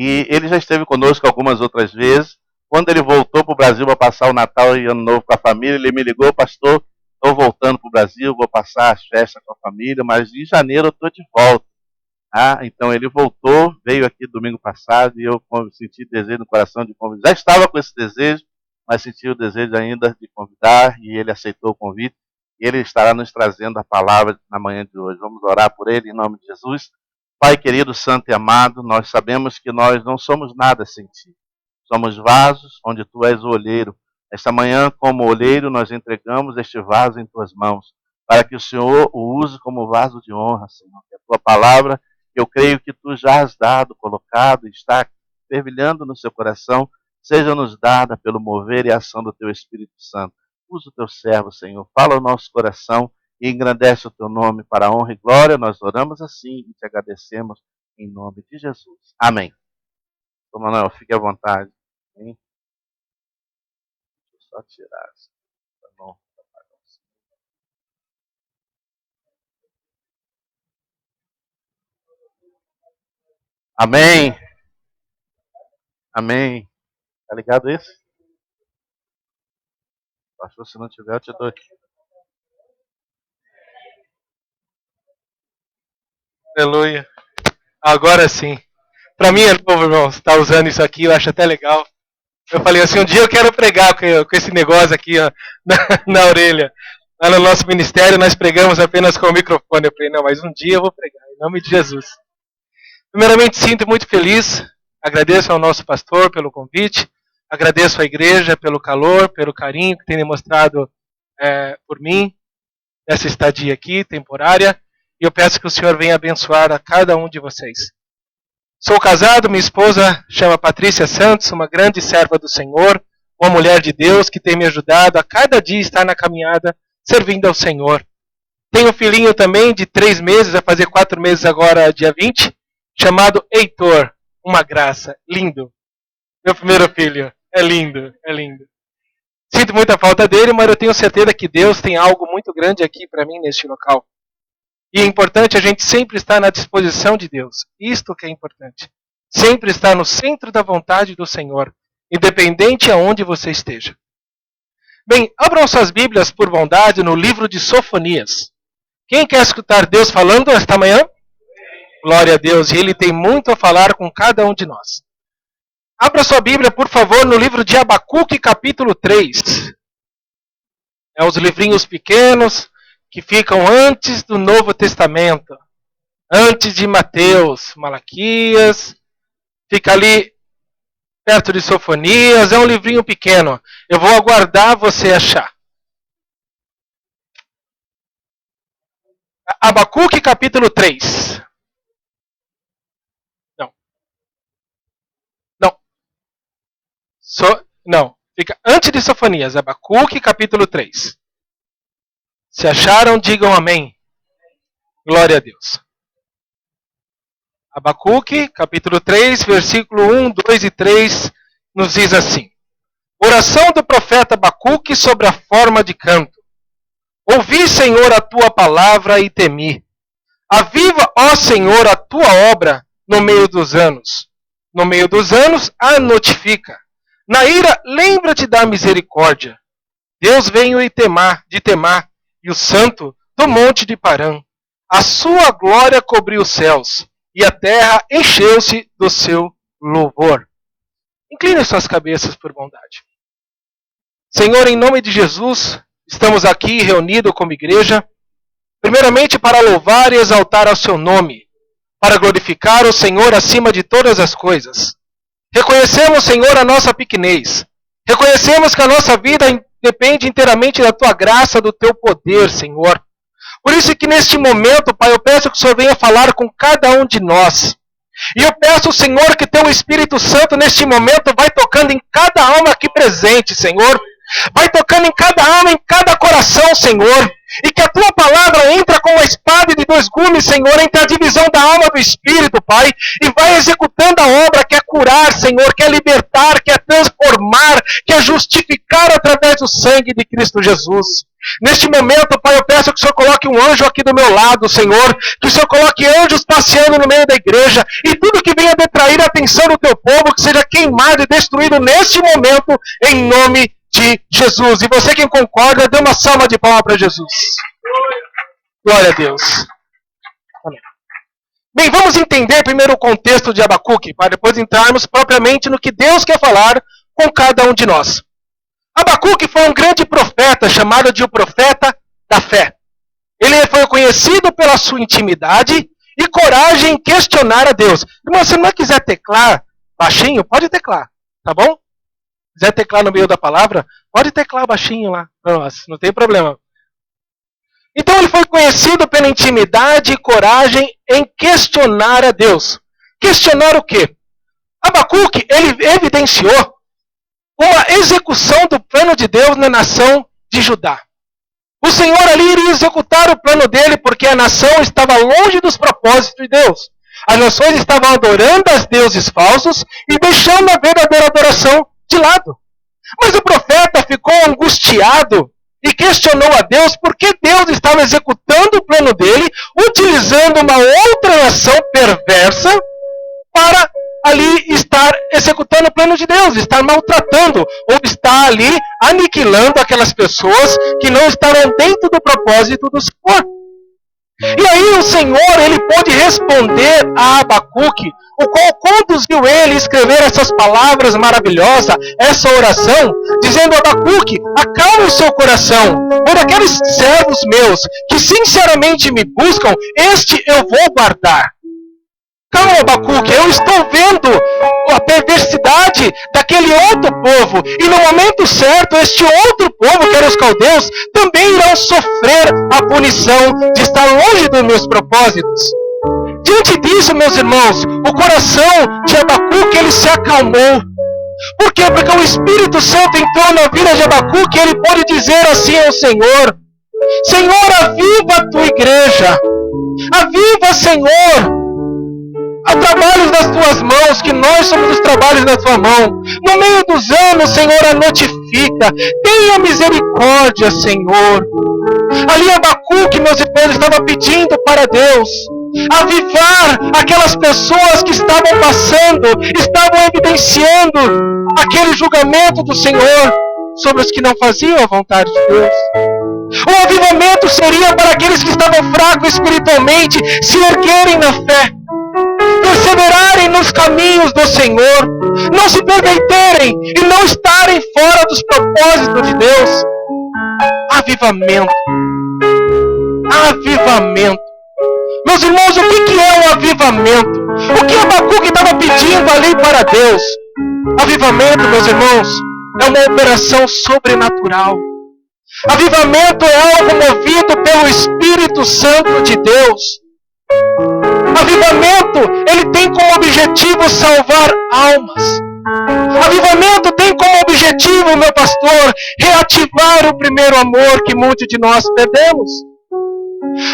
E ele já esteve conosco algumas outras vezes. Quando ele voltou para o Brasil para passar o Natal e Ano Novo com a família, ele me ligou, pastor, estou voltando para o Brasil, vou passar as festas com a família, mas em janeiro eu estou de volta. Então ele voltou, veio aqui domingo passado e eu senti desejo no coração de convidar. Já estava com esse desejo, mas senti o desejo ainda de convidar e ele aceitou o convite. E ele estará nos trazendo a palavra na manhã de hoje. Vamos orar por ele em nome de Jesus. Pai querido, santo e amado, nós sabemos que nós não somos nada sem ti. Somos vasos onde tu és o olheiro. Esta manhã, como olheiro, nós entregamos este vaso em tuas mãos, para que o Senhor o use como vaso de honra, Senhor. Que a tua palavra, que eu creio que tu já has dado, colocado, está fervilhando no seu coração, seja nos dada pelo mover e ação do teu Espírito Santo. Usa o teu servo, Senhor. Fala ao nosso coração e engrandece o teu nome para a honra e glória. Nós oramos assim e te agradecemos em nome de Jesus. Amém. Então, Manuel, fique à vontade. Hein? Deixa eu só tirar. Tá bom. Amém. Amém. Tá ligado esse? Pastor, se não tiver, eu te dou aqui. Aleluia. Agora sim. Para mim é novo, irmão. Você tá usando isso aqui, eu acho até legal. Eu falei assim, um dia eu quero pregar com esse negócio aqui ó, na orelha. Lá no nosso ministério nós pregamos apenas com o microfone. Eu falei, não, mas um dia eu vou pregar, em nome de Jesus. Primeiramente, sinto muito feliz. Agradeço ao nosso pastor pelo convite. Agradeço à igreja pelo calor, pelo carinho que tem demonstrado por mim, nessa estadia aqui, temporária. E eu peço que o Senhor venha abençoar a cada um de vocês. Sou casado, minha esposa chama Patrícia Santos, uma grande serva do Senhor, uma mulher de Deus que tem me ajudado a cada dia estar na caminhada, servindo ao Senhor. Tenho um filhinho também de 3 meses, vai fazer 4 meses agora, dia 20, chamado Heitor. Uma graça, lindo. Meu primeiro filho, é lindo, é lindo. Sinto muita falta dele, mas eu tenho certeza que Deus tem algo muito grande aqui para mim neste local. E é importante a gente sempre estar na disposição de Deus. Isto que é importante. Sempre estar no centro da vontade do Senhor, independente aonde você esteja. Bem, abram suas Bíblias por bondade no livro de Sofonias. Quem quer escutar Deus falando esta manhã? Glória a Deus. E Ele tem muito a falar com cada um de nós. Abra sua Bíblia, por favor, no livro de Abacuque, capítulo 3. É os livrinhos pequenos que ficam antes do Novo Testamento, antes de Mateus, Malaquias, fica ali perto de Sofonias, é um livrinho pequeno. Eu vou aguardar você achar. Abacuque, capítulo 3. Não, fica antes de Sofonias, Abacuque, capítulo 3. Se acharam, digam amém. Glória a Deus. Abacuque, capítulo 3, versículo 1, 2 e 3, nos diz assim. Oração do profeta Abacuque sobre a forma de canto. Ouvi, Senhor, a tua palavra e temi. Aviva, ó Senhor, a tua obra no meio dos anos. No meio dos anos, a notifica. Na ira, lembra-te da misericórdia. Deus veio de Temar, e o santo do monte de Parã. A sua glória cobriu os céus, e a terra encheu-se do seu louvor. Incline suas cabeças por bondade. Senhor, em nome de Jesus, estamos aqui reunidos como igreja, primeiramente para louvar e exaltar ao seu nome, para glorificar o Senhor acima de todas as coisas. Reconhecemos, Senhor, a nossa pequenez. Reconhecemos que a nossa vida depende inteiramente da tua graça, do teu poder, Senhor. Por isso que neste momento, Pai, eu peço que o Senhor venha falar com cada um de nós. E eu peço, Senhor, que teu Espírito Santo neste momento vai tocando em cada alma aqui presente, Senhor. Vai tocando em cada alma, em cada coração, Senhor. E que a tua palavra entra com uma espada de 2 gumes, Senhor, entre a divisão da alma e do Espírito, Pai. E vai executando a obra que é curar, Senhor, quer libertar, quer transformar, quer justificar através do sangue de Cristo Jesus. Neste momento, Pai, eu peço que o Senhor coloque um anjo aqui do meu lado, Senhor, que o Senhor coloque anjos passeando no meio da igreja, e tudo que venha detrair a atenção do teu povo, que seja queimado e destruído neste momento, em nome de Jesus. E você quem concorda, dê uma salva de palmas para Jesus. Glória a Deus. Amém. Bem, vamos entender primeiro o contexto de Abacuque, para depois entrarmos propriamente no que Deus quer falar com cada um de nós. Abacuque foi um grande profeta, chamado de o profeta da fé. Ele foi conhecido pela sua intimidade e coragem em questionar a Deus. Irmão, se não quiser teclar baixinho, pode teclar, tá bom? Se quiser teclar no meio da palavra, pode teclar baixinho lá. Nossa, não tem problema. Então ele foi conhecido pela intimidade e coragem em questionar a Deus. Questionar o quê? Abacuque, ele evidenciou uma execução do plano de Deus na nação de Judá. O Senhor ali iria executar o plano dele porque a nação estava longe dos propósitos de Deus. As nações estavam adorando a deuses falsos e deixando a verdadeira adoração de lado. Mas o profeta ficou angustiado e questionou a Deus porque Deus estava executando o plano dele, utilizando uma outra nação perversa para ali estar executando o plano de Deus, estar maltratando, ou estar ali aniquilando aquelas pessoas que não estavam dentro do propósito do Senhor. E aí o Senhor, ele pôde responder a Abacuque, o qual conduziu ele a escrever essas palavras maravilhosas, essa oração, dizendo: Abacuque, acalme o seu coração, por aqueles servos meus que sinceramente me buscam, este eu vou guardar. Calma, Abacuque, eu estou vendo a perversidade daquele outro povo, e no momento certo, este outro povo, que eram os caldeus, também irão sofrer a punição de estar longe dos meus propósitos. Diante disso, meus irmãos, o coração de Abacuque, ele se acalmou. Por quê? Porque o Espírito Santo entrou na vida de Abacuque e ele pode dizer assim ao Senhor: Senhor, aviva a tua igreja, aviva, Senhor, a trabalhos das tuas mãos, que nós somos os trabalhos da tua mão. No meio dos anos, Senhor, a notifica. Tenha misericórdia, Senhor. Ali Abacuque, meus irmãos, estava pedindo para Deus avivar aquelas pessoas que estavam passando, estavam evidenciando aquele julgamento do Senhor sobre os que não faziam a vontade de Deus. O avivamento seria para aqueles que estavam fracos espiritualmente se erguerem na fé, perseverarem nos caminhos do Senhor, não se perverterem e não estarem fora dos propósitos de Deus. Avivamento. Avivamento. Meus irmãos, o que é o avivamento? O que Abacuque estava pedindo ali para Deus? Avivamento, meus irmãos, é uma operação sobrenatural. Avivamento é algo movido pelo Espírito Santo de Deus. Avivamento, ele tem como objetivo salvar almas. Avivamento tem como objetivo, meu pastor, reativar o primeiro amor que muitos de nós perdemos.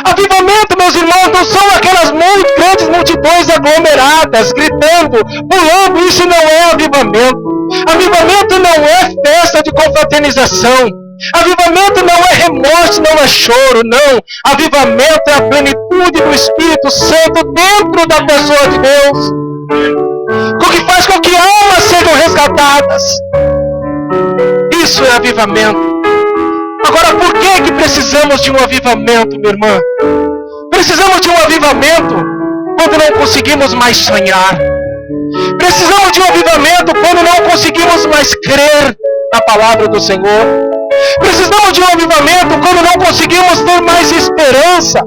Avivamento, meus irmãos, não são aquelas muito grandes multidões aglomeradas, gritando, pulando. Isso não é avivamento. Avivamento não é festa de confraternização. Avivamento não é remorso, não é choro, não. Avivamento é a plenitude do Espírito Santo dentro da pessoa de Deus, o que faz com que almas sejam resgatadas. Isso é avivamento. Agora, por que precisamos de um avivamento, minha irmã? Precisamos de um avivamento quando não conseguimos mais sonhar. Precisamos de um avivamento quando não conseguimos mais crer na palavra do Senhor. Precisamos de um avivamento quando não conseguimos ter mais esperança.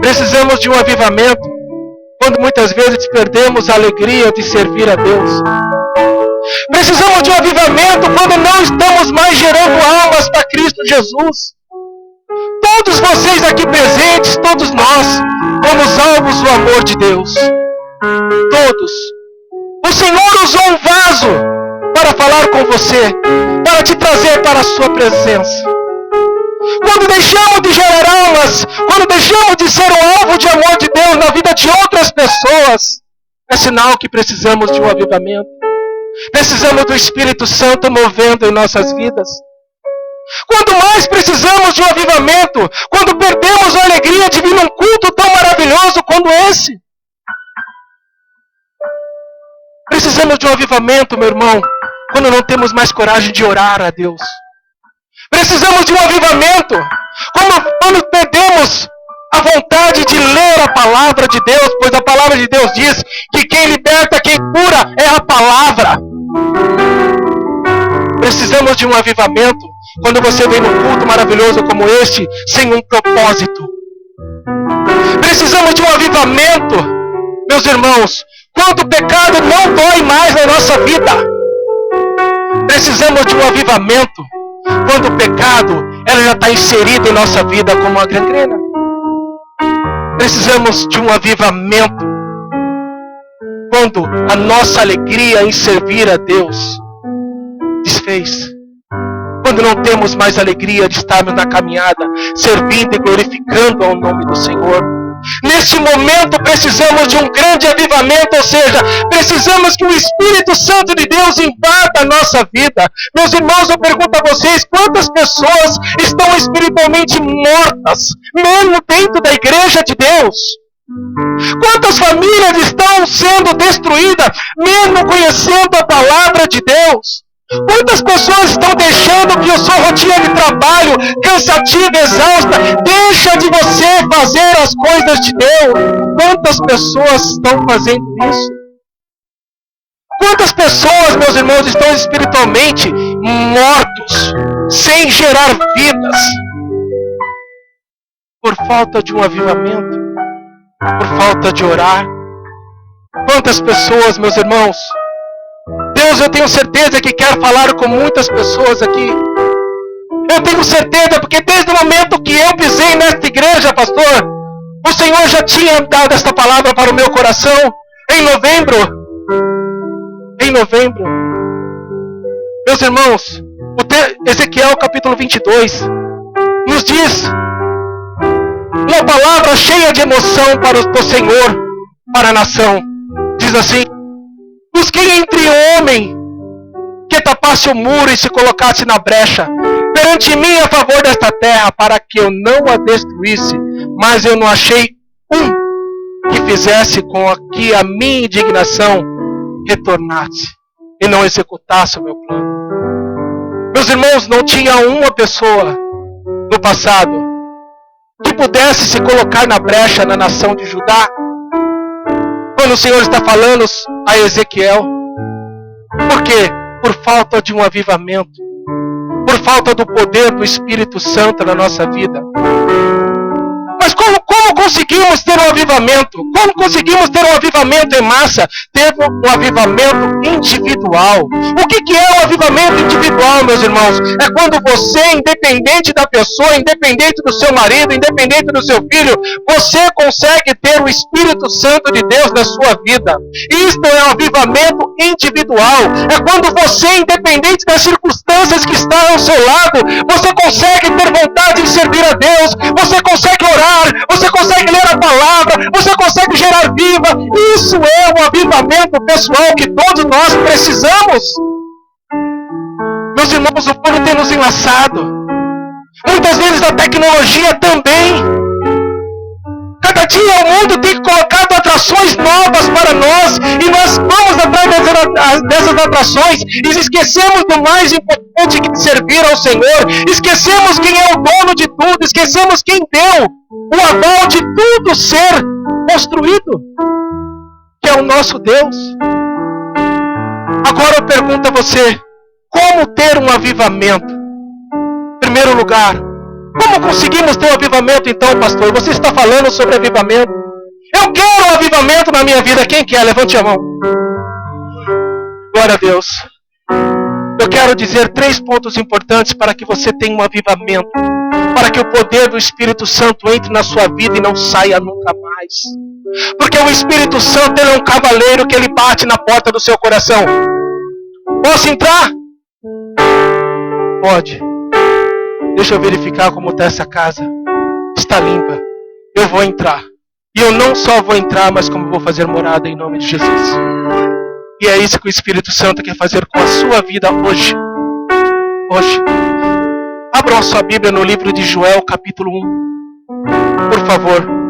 Precisamos de um avivamento quando muitas vezes perdemos a alegria de servir a Deus. Precisamos de um avivamento quando não estamos mais gerando almas para Cristo Jesus. Todos vocês aqui presentes, todos nós, somos alvos do amor de Deus. Todos. O Senhor usou um vaso para falar com você, para te trazer para a sua presença. Quando deixamos de gerar almas, quando deixamos de ser um alvo de amor de Deus na vida de outras pessoas, É sinal que precisamos de um avivamento. Precisamos do Espírito Santo movendo em nossas vidas. Quanto mais precisamos de um avivamento, quando perdemos a alegria de vir num culto tão maravilhoso como esse. Precisamos de um avivamento, meu irmão, quando não temos mais coragem de orar a Deus. Precisamos de um avivamento quando perdemos a vontade de ler a palavra de Deus, pois a palavra de Deus diz que quem liberta, quem cura é a palavra. Precisamos de um avivamento quando você vem num culto maravilhoso como este, sem um propósito. Precisamos de um avivamento, meus irmãos, quando o pecado não dói mais na nossa vida. Precisamos de um avivamento quando o pecado ela já está inserido em nossa vida como uma gangrena. Precisamos de um avivamento quando a nossa alegria em servir a Deus desfez. Quando não temos mais alegria de estarmos na caminhada, servindo e glorificando ao nome do Senhor. Neste momento precisamos de um grande avivamento, ou seja, precisamos que o Espírito Santo de Deus invada a nossa vida. Meus irmãos, eu pergunto a vocês, quantas pessoas estão espiritualmente mortas, mesmo dentro da igreja de Deus? Quantas famílias estão sendo destruídas, mesmo conhecendo a palavra de Deus? Quantas pessoas estão deixando que a sua rotina de trabalho, cansativa, exausta, deixa de você fazer as coisas de Deus? Quantas pessoas estão fazendo isso? Quantas pessoas, meus irmãos, estão espiritualmente mortos, sem gerar vidas, por falta de um avivamento, por falta de orar? Quantas pessoas, meus irmãos, Deus, eu tenho certeza que quer falar com muitas pessoas aqui. Eu tenho certeza, porque desde o momento que eu pisei nesta igreja, pastor, o Senhor já tinha dado esta palavra para o meu coração em novembro. Em novembro. Meus irmãos, Ezequiel capítulo 22 nos diz uma palavra cheia de emoção para o Senhor, para a nação. Diz assim: busquei entre homem que tapasse o muro e se colocasse na brecha perante mim a favor desta terra, para que eu não a destruísse, mas eu não achei um que fizesse com que a minha indignação retornasse e não executasse o meu plano. Meus irmãos, não tinha uma pessoa no passado que pudesse se colocar na brecha na nação de Judá, quando o Senhor está falando a Ezequiel. Por quê? Por falta de um avivamento, por falta do poder do Espírito Santo na nossa vida. Mas como conseguimos ter um avivamento? Como conseguimos ter um avivamento em massa? Ter um avivamento individual. O que é um avivamento individual, meus irmãos? É quando você, independente da pessoa, independente do seu marido, independente do seu filho, você consegue ter o Espírito Santo de Deus na sua vida. Isto é um avivamento individual. É quando você, independente das circunstâncias que estão ao seu lado, você consegue ter vontade de servir a Deus, você consegue orar, você consegue ler a palavra, você consegue gerar vida. Isso é um avivamento pessoal que todos nós precisamos. Meus irmãos, o povo tem nos enlaçado. Muitas vezes a tecnologia também. Cada dia o mundo tem colocado atrações novas para nós, e nós vamos atrás dessas atrações e esquecemos do mais importante, que é servir ao Senhor. Esquecemos quem é o dono de tudo, esquecemos quem deu o aval de tudo ser construído, que é o nosso Deus. Agora eu pergunto a você, como ter um avivamento? Em primeiro lugar, como conseguimos ter um avivamento então, pastor? Você está falando sobre avivamento. Eu quero um avivamento na minha vida. Quem quer? Levante a mão. Glória a Deus. Eu quero dizer 3 pontos importantes para que você tenha um avivamento, para que o poder do Espírito Santo entre na sua vida e não saia nunca mais. Porque o Espírito Santo, ele é um cavaleiro que ele bate na porta do seu coração. Posso entrar? Pode. Deixa eu verificar como está essa casa. Está limpa. Eu vou entrar. E eu não só vou entrar, mas como vou fazer morada em nome de Jesus. E é isso que o Espírito Santo quer fazer com a sua vida hoje. Hoje. Abram a sua Bíblia no livro de Joel, capítulo 1. Por favor.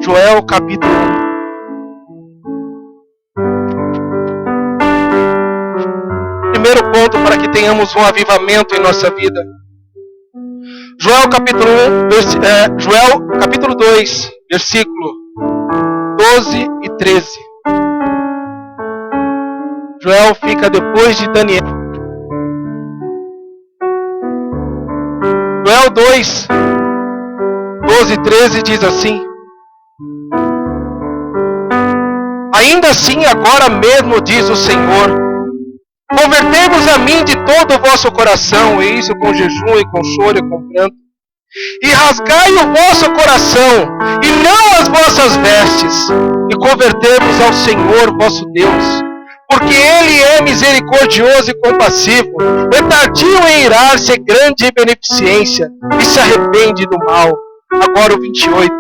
Joel, capítulo 1. Primeiro ponto para que tenhamos um avivamento em nossa vida. Joel, capítulo 1, Joel, capítulo 2, versículo 12 e 13. Joel fica depois de Daniel. Joel 2, 12 e 13 diz assim: ainda assim, agora mesmo, diz o Senhor, convertei-vos a mim de todo o vosso coração, e isso com jejum, e com choro, e com pranto, e rasgai o vosso coração, e não as vossas vestes, e convertei-vos ao Senhor vosso Deus, porque Ele é misericordioso e compassivo, é tardio em irar-se, é grande em beneficência, e se arrepende do mal. Agora o 28.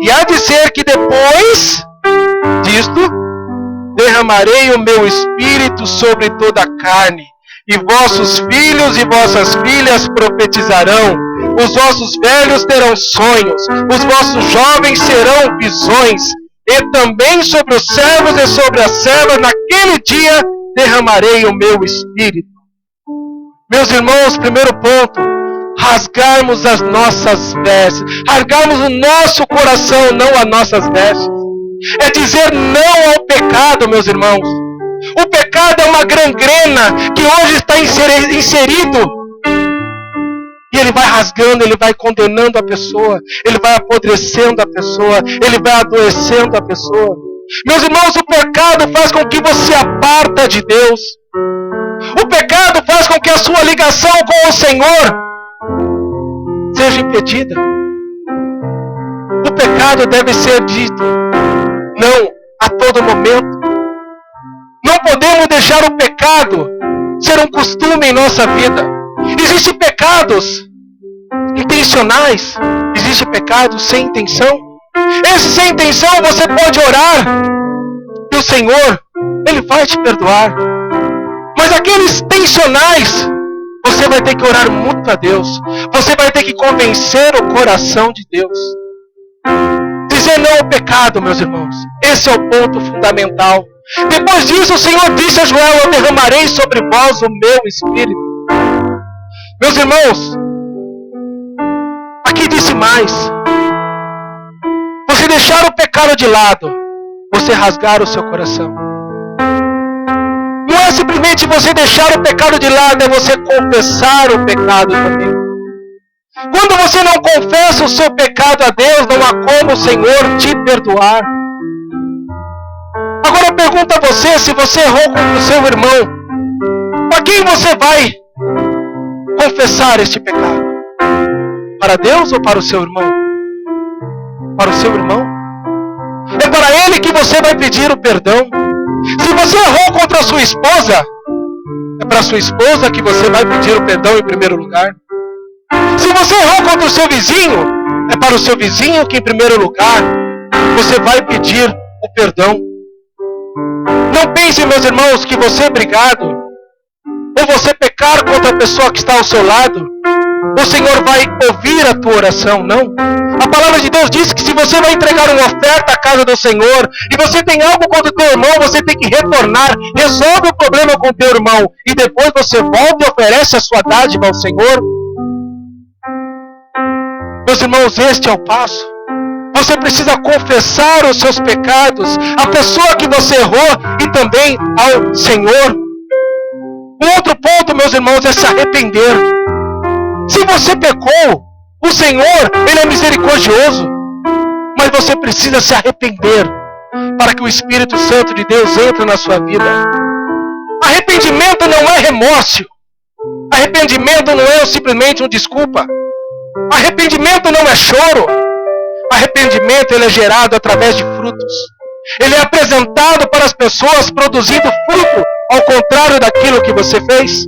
E há de ser que depois disto, derramarei o meu espírito sobre toda a carne, e vossos filhos e vossas filhas profetizarão, os vossos velhos terão sonhos, os vossos jovens serão visões, e também sobre os servos e sobre as servas, naquele dia derramarei o meu espírito. Meus irmãos, primeiro ponto, rasgarmos as nossas vestes, rasgarmos o nosso coração, não as nossas vestes. É dizer não ao pecado, meus irmãos. O pecado é uma gangrena que hoje está inserido. E ele vai rasgando, ele vai condenando a pessoa, ele vai apodrecendo a pessoa, ele vai adoecendo a pessoa. Meus irmãos, o pecado faz com que você aparta de Deus. O pecado faz com que a sua ligação com o Senhor seja impedida. O pecado deve ser dito não a todo momento. Não podemos deixar o pecado ser um costume em nossa vida. Existem pecados intencionais, existem pecados sem intenção. Esse sem intenção você pode orar e o Senhor, Ele vai te perdoar. Mas aqueles intencionais, você vai ter que orar muito a Deus. Você vai ter que convencer o coração de Deus. Dizer não ao pecado, meus irmãos. Esse é o ponto fundamental. Depois disso, o Senhor disse a Joel: eu derramarei sobre vós o meu espírito. Meus irmãos, aqui disse mais. Você deixar o pecado de lado, você rasgar o seu coração. Não é simplesmente você deixar o pecado de lado, é você confessar o pecado também. Quando você não confessa o seu pecado a Deus, não há como o Senhor te perdoar. Agora eu pergunto a você, se você errou com o seu irmão, para quem você vai confessar este pecado? Para Deus ou para o seu irmão? Para o seu irmão. É para ele que você vai pedir o perdão. Se você errou contra a sua esposa, é para a sua esposa que você vai pedir o perdão em primeiro lugar. Se você errou contra o seu vizinho, é para o seu vizinho que em primeiro lugar você vai pedir o perdão. Não pense, meus irmãos, que você é brigado, ou você pecar contra a pessoa que está ao seu lado, o Senhor vai ouvir a tua oração. Não. A palavra de Deus diz que se você vai entregar uma oferta à casa do Senhor, e você tem algo contra o teu irmão, você tem que retornar, resolve o problema com o teu irmão, e depois você volta e oferece a sua dádiva ao Senhor. Meus irmãos, este é o passo. Você precisa confessar os seus pecados à pessoa que você errou e também ao Senhor. Um outro ponto, meus irmãos, é se arrepender. Se você pecou, o Senhor, Ele é misericordioso. Mas você precisa se arrepender para que o Espírito Santo de Deus entre na sua vida. Arrependimento não é remorso. Arrependimento não é simplesmente um desculpa. Arrependimento não é choro. Arrependimento, ele é gerado através de frutos. Ele é apresentado para as pessoas produzindo fruto, ao contrário daquilo que você fez.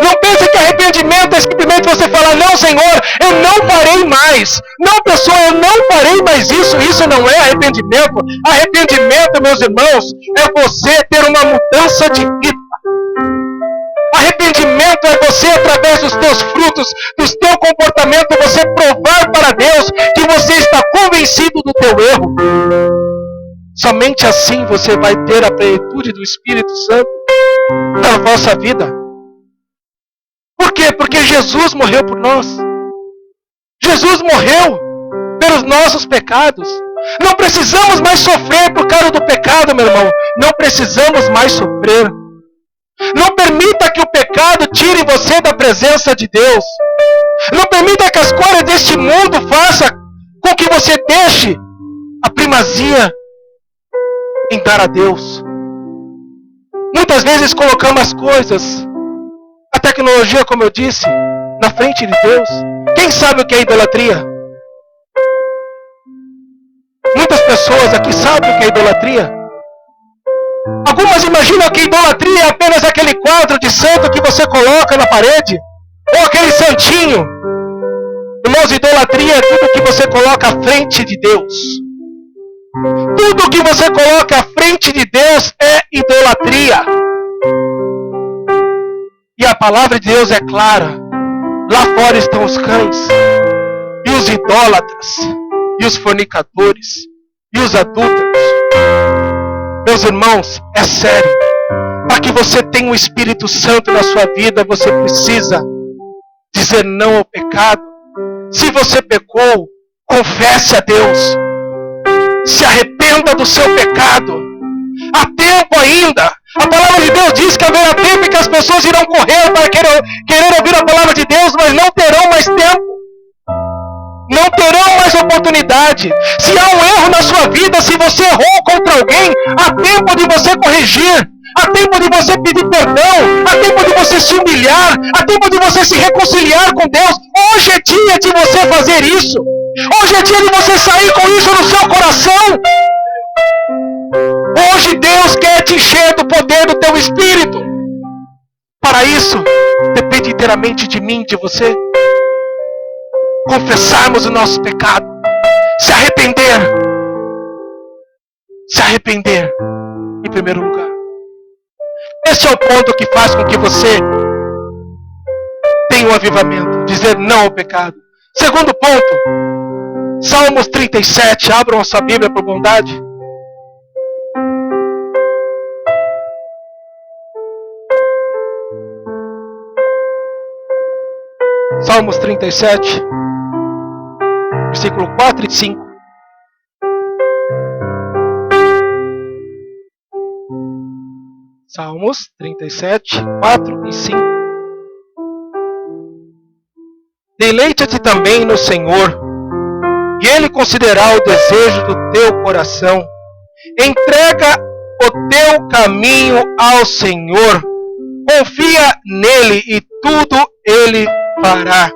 Não pense que arrependimento é simplesmente você falar, não, Senhor, eu não farei mais. Não, pessoal, eu não farei mais isso. Isso não é arrependimento. Arrependimento, meus irmãos, é você ter uma mudança de vida. Arrependimento é você, através dos teus frutos, do teu comportamento, você provar para Deus que você está convencido do teu erro. Somente assim você vai ter a plenitude do Espírito Santo na vossa vida. Por quê? Porque Jesus morreu por nós. Jesus morreu pelos nossos pecados. Não precisamos mais sofrer por causa do pecado, meu irmão. Não precisamos mais sofrer. Não permita que o pecado tire você da presença de Deus. Não permita que as coisas deste mundo façam com que você deixe a primazia em dar a Deus. Muitas vezes colocamos as coisas, a tecnologia, como eu disse, na frente de Deus. Quem sabe o que é idolatria? Muitas pessoas aqui sabem o que é idolatria. Algumas imaginam que idolatria é apenas aquele quadro de santo que você coloca na parede, ou aquele santinho. Irmãos, idolatria é tudo que você coloca à frente de Deus. Tudo que você coloca à frente de Deus é idolatria. E a palavra de Deus é clara. Lá fora estão os cães, e os idólatras, e os fornicadores, e os adúlteros. Meus irmãos, é sério. Para que você tenha o Espírito Santo na sua vida, você precisa dizer não ao pecado. Se você pecou, confesse a Deus. Se arrependa do seu pecado. Há tempo ainda. A palavra de Deus diz que haverá tempo em que as pessoas irão correr para querer ouvir a palavra de Deus, mas não terão mais tempo. Não terão mais oportunidade. Se há um erro na sua vida, se você errou contra alguém, há tempo de você corrigir. Há tempo de você pedir perdão. Há tempo de você se humilhar. Há tempo de você se reconciliar com Deus. Hoje é dia de você fazer isso. Hoje é dia de você sair com isso no seu coração. Hoje Deus quer te encher do poder do teu Espírito. Para isso, depende inteiramente de mim, de você. Confessarmos o nosso pecado. Se arrepender. Se arrepender, em primeiro lugar. Esse é o ponto que faz com que você tenha um avivamento. Dizer não ao pecado. Segundo ponto. Salmos 37. Abram a sua Bíblia por bondade. Salmos 37. Versículo 4 e 5. Salmos 37, 4 e 5. Deleita-te também no Senhor, e Ele considerará o desejo do teu coração. Entrega o teu caminho ao Senhor. Confia nele e tudo Ele fará.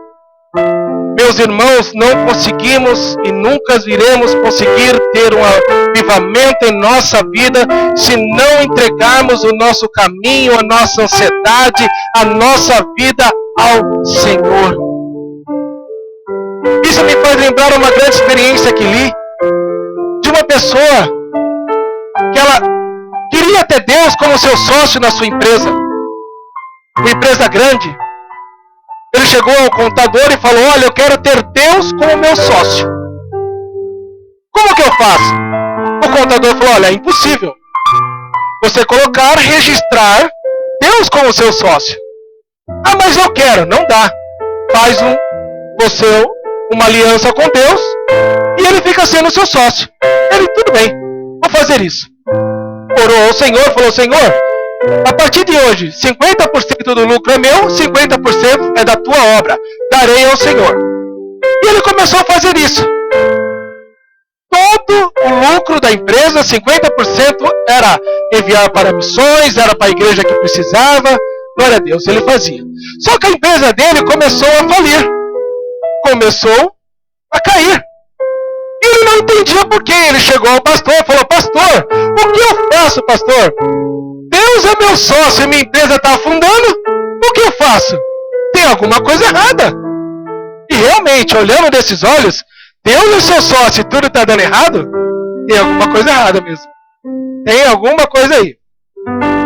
Meus irmãos, não conseguimos e nunca iremos conseguir ter um avivamento em nossa vida se não entregarmos o nosso caminho, a nossa ansiedade, a nossa vida ao Senhor. Isso me faz lembrar uma grande experiência que li de uma pessoa que ela queria ter Deus como seu sócio na sua empresa. Uma empresa grande. Ele chegou ao contador e falou: olha, eu quero ter Deus como meu sócio. Como que eu faço? O contador falou: olha, é impossível você registrar Deus como seu sócio. Ah, mas eu quero. Não dá. Faz você uma aliança com Deus e ele fica sendo seu sócio. Ele, tudo bem, vou fazer isso. Orou ao Senhor, falou: Senhor, a partir de hoje, 50% do lucro é meu, 50% é da tua obra. Darei ao Senhor. E ele começou a fazer isso. Todo o lucro da empresa, 50% era enviar para missões, era para a igreja que precisava. Glória a Deus, ele fazia. Só que a empresa dele começou a falir. Começou a cair. E ele não entendia por quê. Ele chegou ao pastor e falou: pastor, o que eu faço, pastor? Deus é meu sócio e minha empresa está afundando. O que eu faço? Tem alguma coisa errada. E realmente, olhando desses olhos, Deus e o seu sócio, tudo está dando errado? Tem alguma coisa errada mesmo. Tem alguma coisa aí.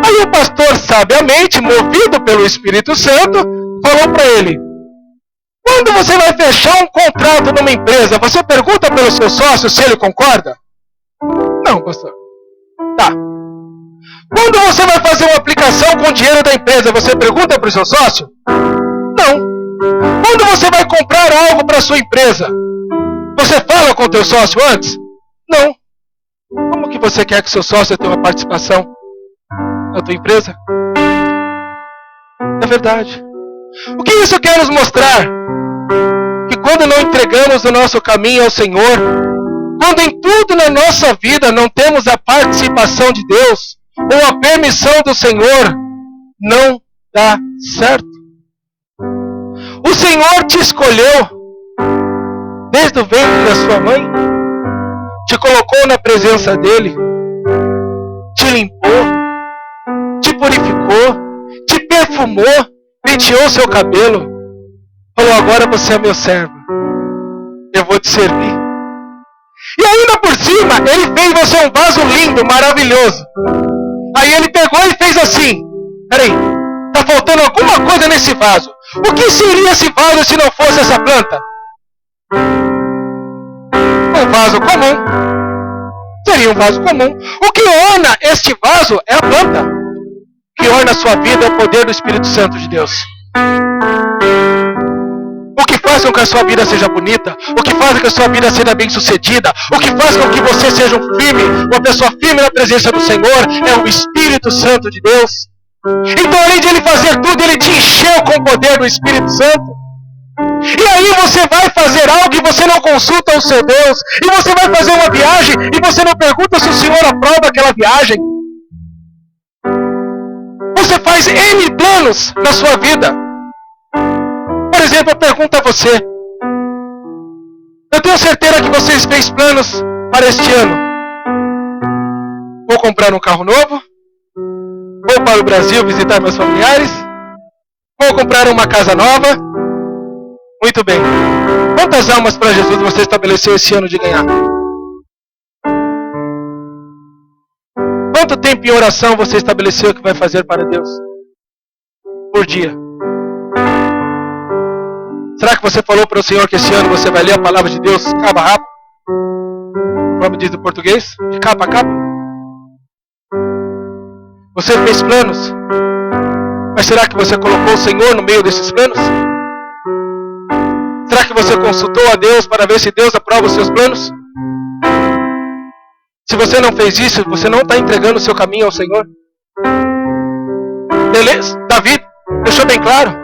Aí o pastor, sabiamente, movido pelo Espírito Santo, falou para ele: quando você vai fechar um contrato numa empresa, você pergunta pelo seu sócio se ele concorda? Não, pastor. Tá. Quando você vai fazer uma aplicação com o dinheiro da empresa, você pergunta para o seu sócio? Não. Quando você vai comprar algo para a sua empresa, você fala com o teu sócio antes? Não. Como que você quer que seu sócio tenha uma participação na tua empresa? É verdade. O que isso quer nos mostrar? Que quando não entregamos o nosso caminho ao Senhor, quando em tudo na nossa vida não temos a participação de Deus, ou a permissão do Senhor, não dá certo. O Senhor te escolheu desde o ventre da sua mãe, te colocou na presença dEle, te limpou, te purificou, te perfumou, penteou seu cabelo, falou: agora você é meu servo, eu vou te servir. E ainda por cima, Ele fez você um vaso lindo, maravilhoso. Aí Ele pegou e fez assim: peraí, está faltando alguma coisa nesse vaso. O que seria esse vaso se não fosse essa planta? Um vaso comum. Seria um vaso comum. O que orna este vaso é a planta. O que orna a sua vida é o poder do Espírito Santo de Deus. O que faz com que a sua vida seja bonita, o que faz com que a sua vida seja bem sucedida, o que faz com que você seja um firme, uma pessoa firme na presença do Senhor, é o Espírito Santo de Deus. Então, além de Ele fazer tudo, Ele te encheu com o poder do Espírito Santo. E aí você vai fazer algo e você não consulta o seu Deus, e você vai fazer uma viagem e você não pergunta se o Senhor aprova aquela viagem. Você faz N planos na sua vida. Por exemplo, eu pergunto a você: eu tenho certeza que você fez planos para este ano. Vou comprar um carro novo, vou para o Brasil visitar meus familiares, vou comprar uma casa nova. Muito bem. Quantas almas para Jesus você estabeleceu esse ano de ganhar? Quanto tempo em oração você estabeleceu que vai fazer para Deus? Por dia. Será que você falou para o Senhor que esse ano você vai ler a palavra de Deus cabo a rabo? Como diz no português? De capa a capa? Você fez planos? Mas será que você colocou o Senhor no meio desses planos? Será que você consultou a Deus para ver se Deus aprova os seus planos? Se você não fez isso, você não está entregando o seu caminho ao Senhor. Beleza? Davi deixou bem claro.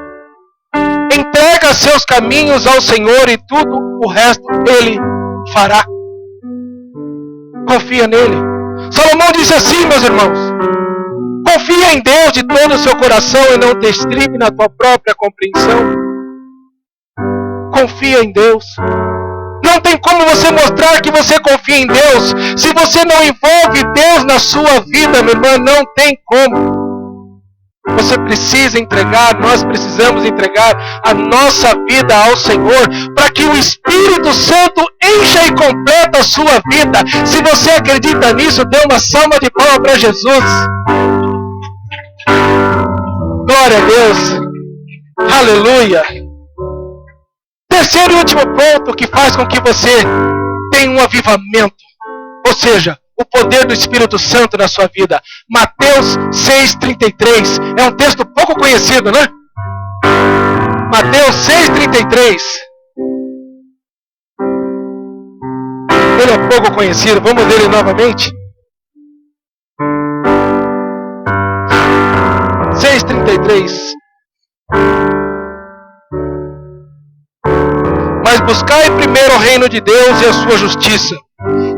Entrega seus caminhos ao Senhor e tudo o resto Ele fará. Confia nele. Salomão disse assim, meus irmãos: confia em Deus de todo o seu coração e não te estribe na tua própria compreensão. Confia em Deus. Não tem como você mostrar que você confia em Deus se você não envolve Deus na sua vida, meu irmão. Não tem como. Você precisa entregar, nós precisamos entregar a nossa vida ao Senhor para que o Espírito Santo encha e completa a sua vida. Se você acredita nisso, dê uma salva de palmas para Jesus. Glória a Deus. Aleluia. Terceiro e último ponto que faz com que você tenha um avivamento, ou seja, o poder do Espírito Santo na sua vida. Mateus 6,33. É um texto pouco conhecido, né? Mateus 6,33. Ele é pouco conhecido. Vamos ler ele novamente. 6,33. Mas buscai primeiro o reino de Deus e a sua justiça,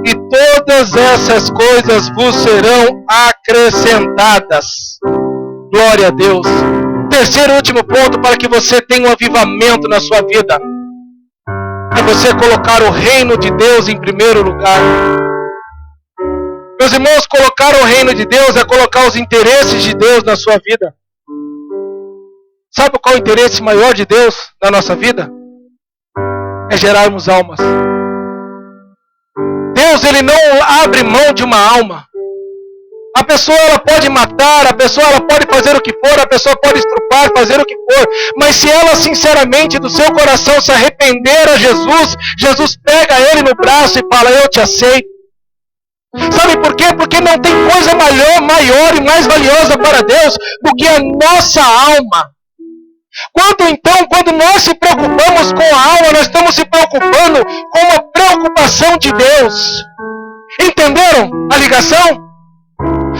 e todas essas coisas vos serão acrescentadas. Glória a Deus. Terceiro e último ponto para que você tenha um avivamento na sua vida é você colocar o reino de Deus em primeiro lugar. Meus irmãos, colocar o reino de Deus é colocar os interesses de Deus na sua vida. Sabe qual é o interesse maior de Deus na nossa vida? É gerarmos almas. Deus, Ele não abre mão de uma alma. A pessoa ela pode matar, a pessoa ela pode fazer o que for, a pessoa pode estrupar, fazer o que for, mas se ela sinceramente do seu coração se arrepender a Jesus, Jesus pega ele no braço e fala: eu te aceito. Sabe por quê? Porque não tem coisa maior e mais valiosa para Deus do que a nossa alma. Quando nós se preocupamos com a alma, nós estamos se preocupando com uma preocupação de Deus. Entenderam a ligação?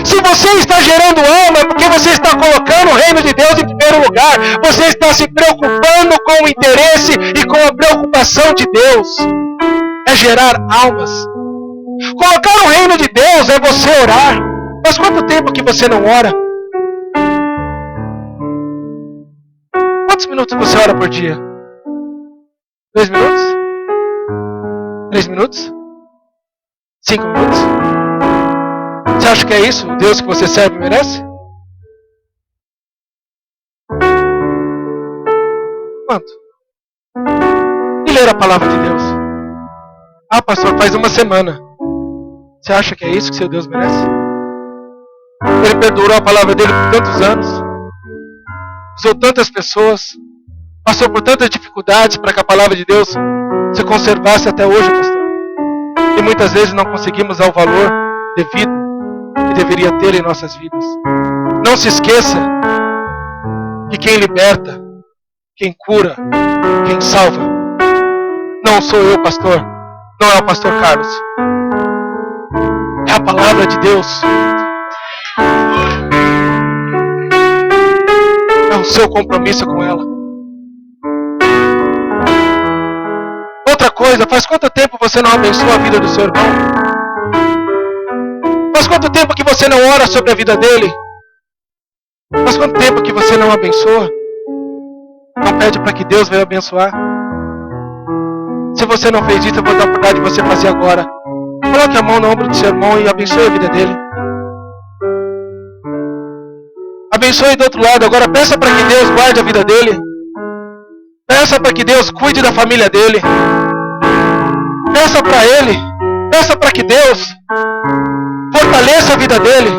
Se você está gerando alma, é porque você está colocando o reino de Deus em primeiro lugar. Você está se preocupando com o interesse e com a preocupação de Deus. É gerar almas. Colocar o reino de Deus é você orar. Mas quanto tempo que você não ora? Quantos minutos você ora por dia? 2 minutos? 3 minutos? 5 minutos? Você acha que é isso? O Deus que você serve merece? Quanto? E ler a palavra de Deus? Ah, pastor, faz 1 semana. Você acha que é isso que seu Deus merece? Ele perdurou a palavra dele por tantos anos. Usou tantas pessoas. Passou por tantas dificuldades para que a palavra de Deus se conservasse até hoje, pastor. E muitas vezes não conseguimos dar o valor devido que deveria ter em nossas vidas. Não se esqueça que quem liberta, quem cura, quem salva, não sou eu, pastor. Não é o pastor Carlos. É a palavra de Deus. É o seu compromisso com ela. Outra coisa, faz quanto tempo você não abençoa a vida do seu irmão? Faz quanto tempo que você não ora sobre a vida dele? Faz quanto tempo que você não abençoa? Não pede para que Deus venha abençoar? Se você não fez isso, eu vou dar a oportunidade de você fazer agora. Coloque a mão no ombro do seu irmão e abençoe a vida dele. Abençoe do outro lado. Agora peça para que Deus guarde a vida dele. Peça para que Deus cuide da família dele. Peça para ele. Peça para que Deus fortaleça a vida dele.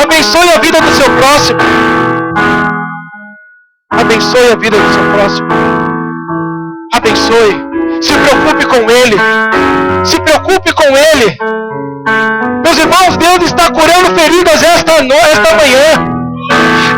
Abençoe a vida do seu próximo. Abençoe a vida do seu próximo. Abençoe. Se preocupe com ele. Se preocupe com ele. Meus irmãos, Deus está curando feridas esta manhã.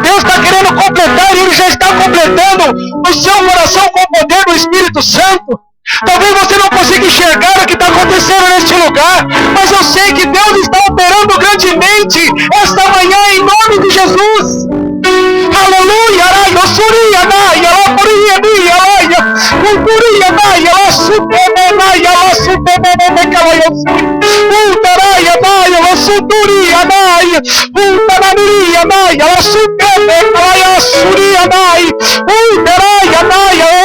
Deus está querendo completar e Ele já está completando no seu coração com o poder do Espírito Santo. Talvez você não consiga enxergar o que está acontecendo neste lugar, mas eu sei que Deus está operando grandemente esta manhã em nome de Jesus. Aleluia!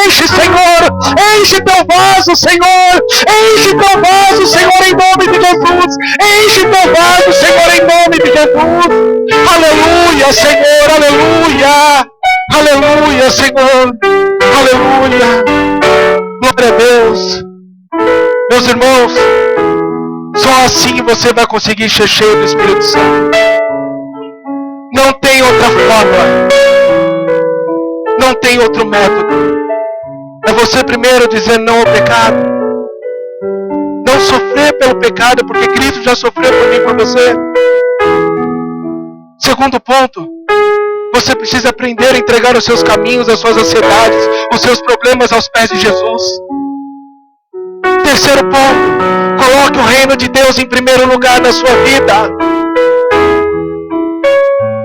Enche, Senhor, enche teu vaso, Senhor, enche teu vaso, Senhor, em nome de Jesus, enche teu vaso, Senhor, em nome de Jesus. Aleluia, Senhor, aleluia, aleluia, Senhor, aleluia, glória a Deus. Meus irmãos, só assim você vai conseguir ser cheio do Espírito Santo. Não tem outra forma. Não tem outro método. É você primeiro dizer não ao pecado. Não sofrer pelo pecado, porque Cristo já sofreu por mim e por você. Segundo ponto, você precisa aprender a entregar os seus caminhos, as suas ansiedades, os seus problemas aos pés de Jesus. Terceiro ponto, coloque o reino de Deus em primeiro lugar na sua vida.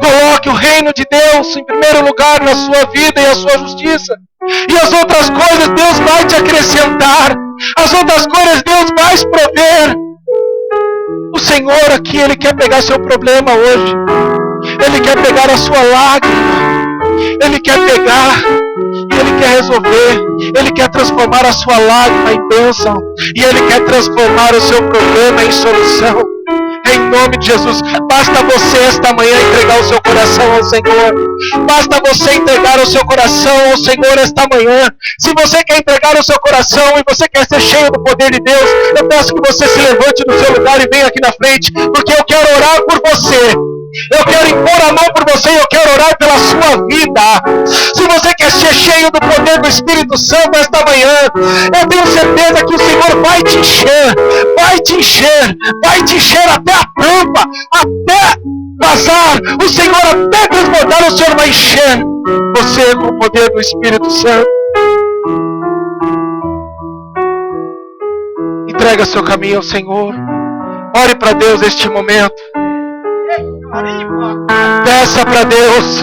Coloque o reino de Deus em primeiro lugar na sua vida e a sua justiça. E as outras coisas Deus vai te acrescentar. As outras coisas Deus vai prover. O Senhor aqui, Ele quer pegar seu problema hoje. Ele quer pegar a sua lágrima. Ele quer pegar e Ele quer resolver. Ele quer transformar a sua lágrima em bênção. E Ele quer transformar o seu problema em solução. Em nome de Jesus. Basta você esta manhã entregar o seu coração ao Senhor. Basta você entregar o seu coração ao Senhor esta manhã. Se você quer entregar o seu coração e você quer ser cheio do poder de Deus, eu peço que você se levante do seu lugar e venha aqui na frente, porque eu quero orar por você. Eu quero impor a mão por você e eu quero orar pela sua vida. Se você quer ser cheio do poder do Espírito Santo esta manhã, eu tenho certeza que o Senhor vai te encher, vai te encher, vai te encher até a tampa, até vazar. O Senhor até transbordar, o Senhor vai encher você com o poder do Espírito Santo. Entrega seu caminho ao Senhor. Ore para Deus neste momento. Peça para Deus.